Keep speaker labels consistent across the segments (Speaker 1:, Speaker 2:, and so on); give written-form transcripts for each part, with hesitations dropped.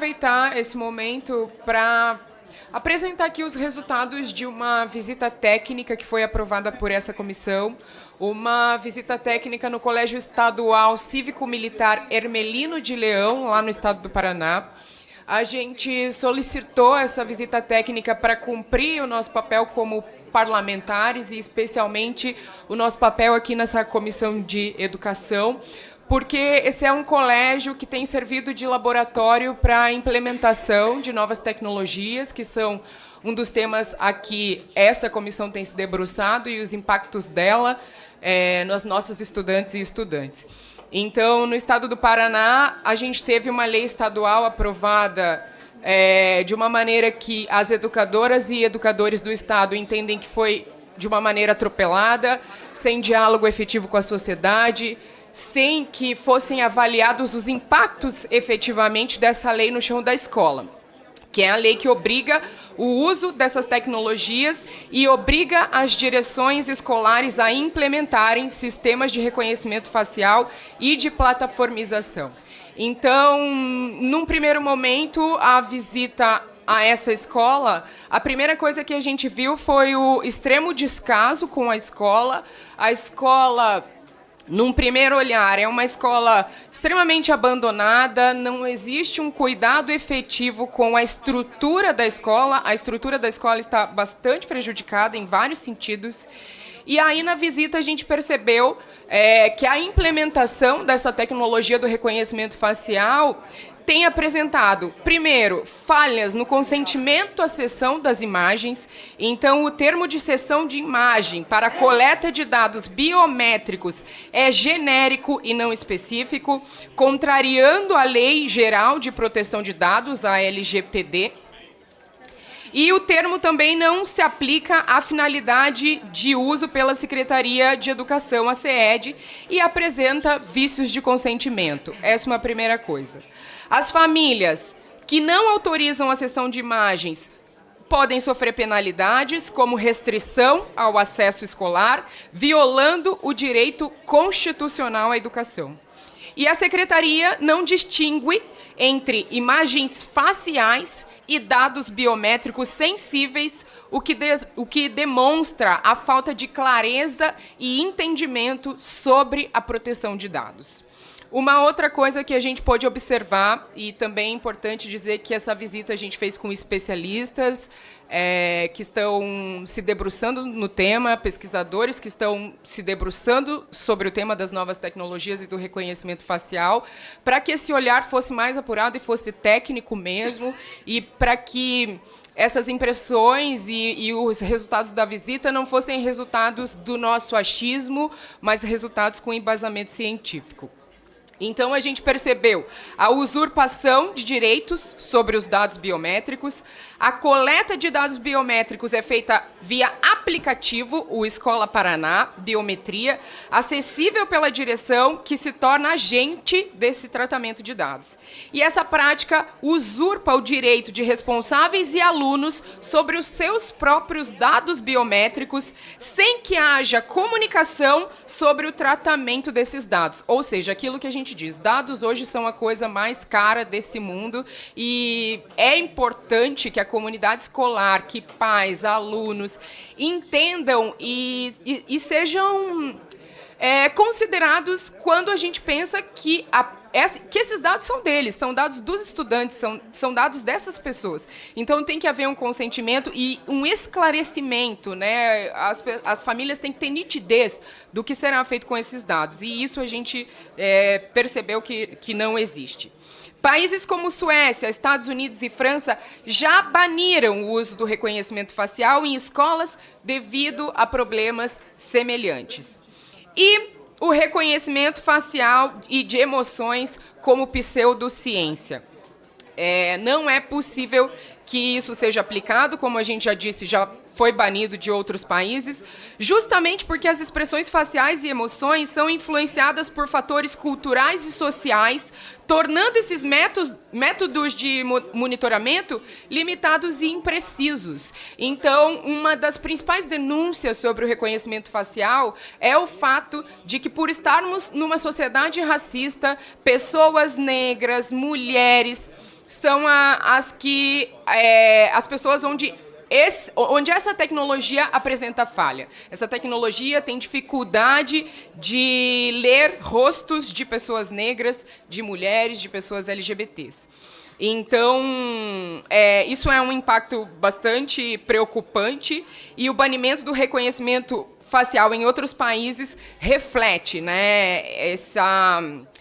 Speaker 1: aproveitar esse momento para apresentar aqui os resultados de uma visita técnica que foi aprovada por essa comissão, uma visita técnica no Colégio Estadual Cívico-Militar Hermelino de Leão, lá no estado do Paraná. A gente solicitou essa visita técnica para cumprir o nosso papel como parlamentares e, especialmente, o nosso papel aqui nessa comissão de educação, porque esse é um colégio que tem servido de laboratório para a implementação de novas tecnologias, que são um dos temas a que essa comissão tem se debruçado e os impactos dela nas nossas estudantes e estudantes. Então, no estado do Paraná, a gente teve uma lei estadual aprovada de uma maneira que as educadoras e educadores do estado entendem que foi de uma maneira atropelada, sem diálogo efetivo com a sociedade, sem que fossem avaliados os impactos efetivamente dessa lei no chão da escola, que é a lei que obriga o uso dessas tecnologias e obriga as direções escolares a implementarem sistemas de reconhecimento facial e de plataformização. Então, num primeiro momento, a visita a essa escola, a primeira coisa que a gente viu foi o extremo descaso com a escola. A escola, num primeiro olhar, é uma escola extremamente abandonada, não existe um cuidado efetivo com a estrutura da escola. A estrutura da escola está bastante prejudicada em vários sentidos. E aí, na visita, a gente percebeu que a implementação dessa tecnologia do reconhecimento facial tem apresentado, primeiro, falhas no consentimento à cessão das imagens. Então, o termo de cessão de imagem para a coleta de dados biométricos é genérico e não específico, contrariando a Lei Geral de Proteção de Dados, a LGPD. E o termo também não se aplica à finalidade de uso pela Secretaria de Educação, a SEED, e apresenta vícios de consentimento. Essa é uma primeira coisa. As famílias que não autorizam a cessão de imagens podem sofrer penalidades, como restrição ao acesso escolar, violando o direito constitucional à educação. E a Secretaria não distingue entre imagens faciais e dados biométricos sensíveis, o que demonstra a falta de clareza e entendimento sobre a proteção de dados. Uma outra coisa que a gente pôde observar, e também é importante dizer que essa visita a gente fez com especialistas que estão se debruçando no tema, pesquisadores que estão se debruçando sobre o tema das novas tecnologias e do reconhecimento facial, para que esse olhar fosse mais apurado e fosse técnico mesmo, e para que essas impressões e os resultados da visita não fossem resultados do nosso achismo, mas resultados com embasamento científico. Então, a gente percebeu a usurpação de direitos sobre os dados biométricos. A coleta de dados biométricos é feita via aplicativo, o Escola Paraná, Biometria, acessível pela direção, que se torna agente desse tratamento de dados. E essa prática usurpa o direito de responsáveis e alunos sobre os seus próprios dados biométricos, sem que haja comunicação sobre o tratamento desses dados. Ou seja, aquilo que a gente diz, dados hoje são a coisa mais cara desse mundo, e é importante que a comunidade escolar, que pais, alunos, entendam e sejam considerados quando a gente pensa que esses dados são deles, são dados dos estudantes, são dados dessas pessoas. Então, tem que haver um consentimento e um esclarecimento, né? As famílias têm que ter nitidez do que será feito com esses dados. E isso a gente percebeu que não existe. Países como Suécia, Estados Unidos e França já baniram o uso do reconhecimento facial em escolas devido a problemas semelhantes. E o reconhecimento facial e de emoções como pseudociência. Não é possível que isso seja aplicado, como a gente já disse, já foi banido de outros países, justamente porque as expressões faciais e emoções são influenciadas por fatores culturais e sociais, tornando esses métodos de monitoramento limitados e imprecisos. Então, uma das principais denúncias sobre o reconhecimento facial é o fato de que, por estarmos numa sociedade racista, pessoas negras, mulheres, são as pessoas onde essa tecnologia apresenta falha. Essa tecnologia tem dificuldade de ler rostos de pessoas negras, de mulheres, de pessoas LGBTs. Então, isso é um impacto bastante preocupante, e o banimento do reconhecimento facial em outros países reflete, né,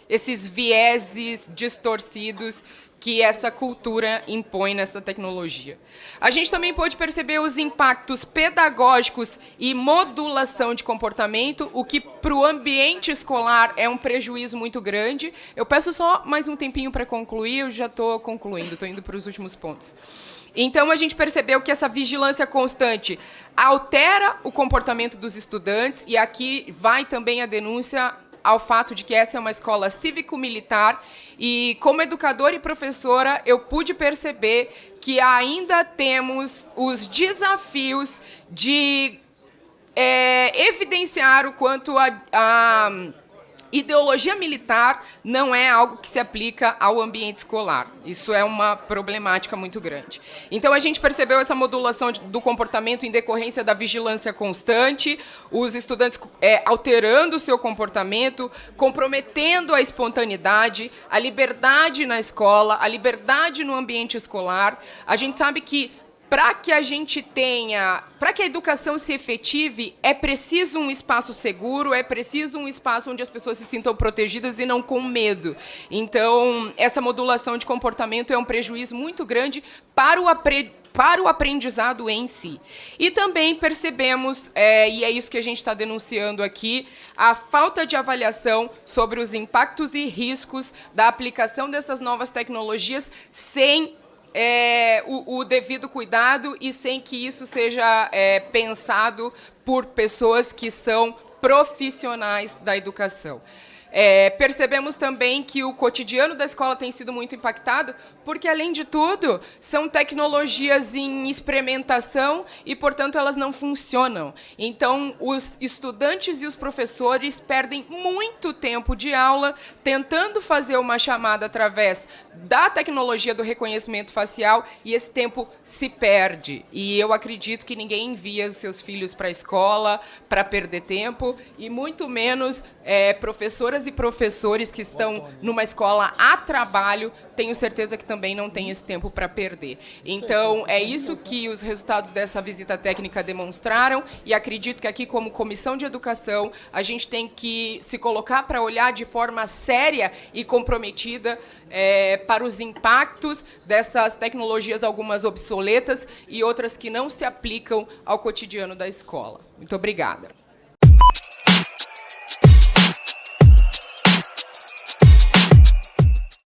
Speaker 1: esses vieses distorcidos que essa cultura impõe nessa tecnologia. A gente também pode perceber os impactos pedagógicos e modulação de comportamento, o que para o ambiente escolar é um prejuízo muito grande. Eu peço só mais um tempinho para concluir, eu já estou concluindo, estou indo para os últimos pontos. Então, a gente percebeu que essa vigilância constante altera o comportamento dos estudantes, e aqui vai também a denúncia ao fato de que essa é uma escola cívico-militar, e como educadora e professora eu pude perceber que ainda temos os desafios de evidenciar o quanto a ideologia militar não é algo que se aplica ao ambiente escolar. Isso é uma problemática muito grande. Então, a gente percebeu essa modulação do comportamento em decorrência da vigilância constante, os estudantes alterando o seu comportamento, comprometendo a espontaneidade, a liberdade na escola, a liberdade no ambiente escolar. A gente sabe que para que a educação se efetive, é preciso um espaço seguro, é preciso um espaço onde as pessoas se sintam protegidas e não com medo. Então, essa modulação de comportamento é um prejuízo muito grande para o aprendizado em si. E também percebemos, e é isso que a gente está denunciando aqui, a falta de avaliação sobre os impactos e riscos da aplicação dessas novas tecnologias sem o devido cuidado e sem que isso seja pensado por pessoas que são profissionais da educação. Percebemos também que o cotidiano da escola tem sido muito impactado, porque, além de tudo, são tecnologias em experimentação e, portanto, elas não funcionam. Então, os estudantes e os professores perdem muito tempo de aula tentando fazer uma chamada através da tecnologia do reconhecimento facial, e esse tempo se perde. E eu acredito que ninguém envia os seus filhos para a escola para perder tempo, e muito menos professoras e professores que estão numa escola a trabalho, tenho certeza que também não têm esse tempo para perder. Então, é isso que os resultados dessa visita técnica demonstraram, e acredito que aqui, como Comissão de Educação, a gente tem que se colocar para olhar de forma séria e comprometida para os impactos dessas tecnologias, algumas obsoletas e outras que não se aplicam ao cotidiano da escola. Muito obrigada.